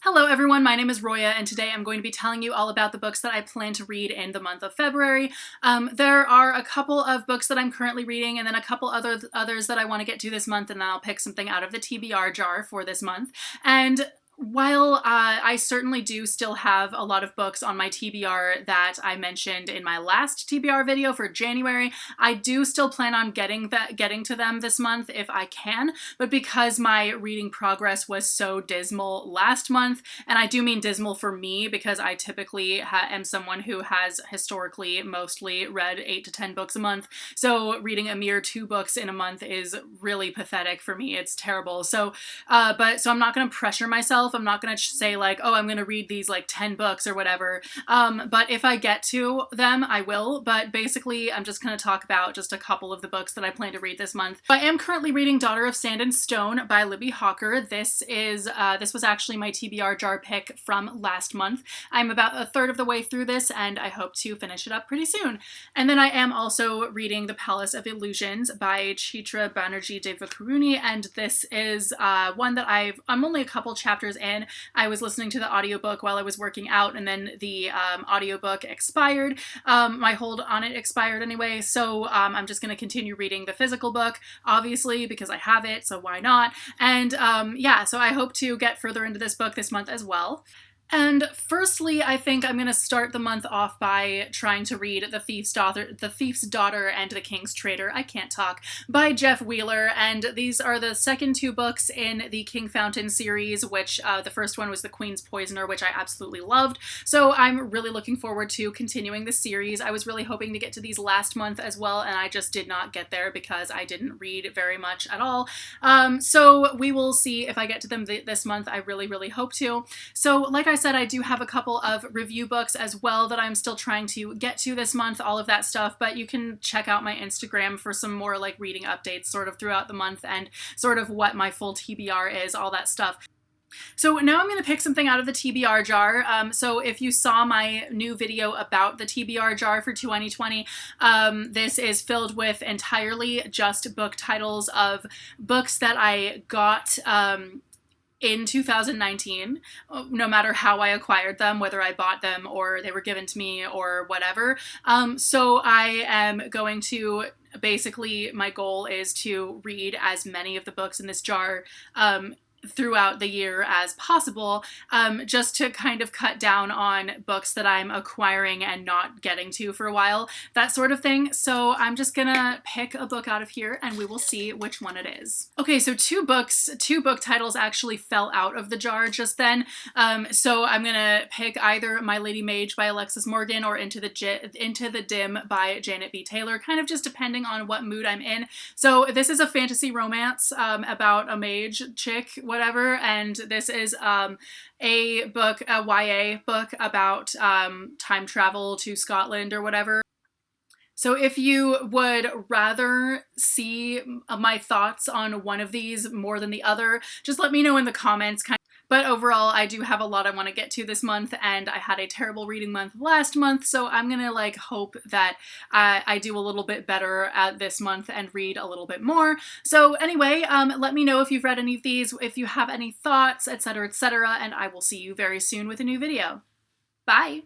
Hello everyone, my name is Roya, and today I'm going to be telling you all about the books that I plan to read in the month of February. There are a couple of books that I'm currently reading, and then a couple others that I want to get to this month, and then I'll pick something out of the TBR jar for this month. And while I certainly do still have a lot of books on my TBR that I mentioned in my last TBR video for January, I do still plan on getting to them this month if I can, but because my reading progress was so dismal last month, and I do mean dismal for me because I typically am someone who has historically mostly read 8 to 10 books a month, so reading a mere 2 books in a month is really pathetic for me. It's terrible. So I'm not going to pressure myself. I'm not going to say like, oh, I'm going to read these like 10 books or whatever. But if I get to them, I will. But basically, I'm just going to talk about just a couple of the books that I plan to read this month. I am currently reading Daughter of Sand and Stone by Libby Hawker. This was actually my TBR jar pick from last month. I'm about a third of the way through this, and I hope to finish it up pretty soon. And then I am also reading The Palace of Illusions by Chitra Banerjee Devakaruni, and this is one that I'm only a couple chapters in. I was listening to the audiobook while I was working out, and then the audiobook expired. My hold on it expired anyway, so I'm just going to continue reading the physical book, obviously, because I have it, so why not? And yeah, so I hope to get further into this book this month as well. And firstly, I think I'm going to start the month off by trying to read The Thief's Daughter and The King's Traitor, I can't talk, by Jeff Wheeler, and these are the second 2 books in the King Fountain series, which the first one was The Queen's Poisoner, which I absolutely loved, so I'm really looking forward to continuing the series. I was really hoping to get to these last month as well, and I just did not get there because I didn't read very much at all, so we will see if I get to them this month. I really, really hope to. So like I said, I do have a couple of review books as well that I'm still trying to get to this month, all of that stuff, but you can check out my Instagram for some more like reading updates sort of throughout the month and sort of what my full TBR is, all that stuff. So now I'm going to pick something out of the TBR jar. So if you saw my new video about the TBR jar for 2020, this is filled with entirely just book titles of books that I got in 2019, no matter how I acquired them, whether I bought them or they were given to me or whatever. So I am going to, basically, my goal is to read as many of the books in this jar throughout the year as possible, just to kind of cut down on books that I'm acquiring and not getting to for a while, that sort of thing. So I'm just gonna pick a book out of here and we will see which one it is. Okay, so 2 book titles actually fell out of the jar just then. So I'm gonna pick either My Lady Mage by Alexis Morgan or Into the Dim by Janet B. Taylor, kind of just depending on what mood I'm in. So this is a fantasy romance about a mage chick, whatever, and this is a book, a YA book about time travel to Scotland or whatever. So if you would rather see my thoughts on one of these more than the other, just let me know in the comments. But overall, I do have a lot I want to get to this month, and I had a terrible reading month last month, so I'm gonna like hope that I do a little bit better at this month and read a little bit more. So anyway, let me know if you've read any of these, if you have any thoughts, etc., etc., and I will see you very soon with a new video. Bye!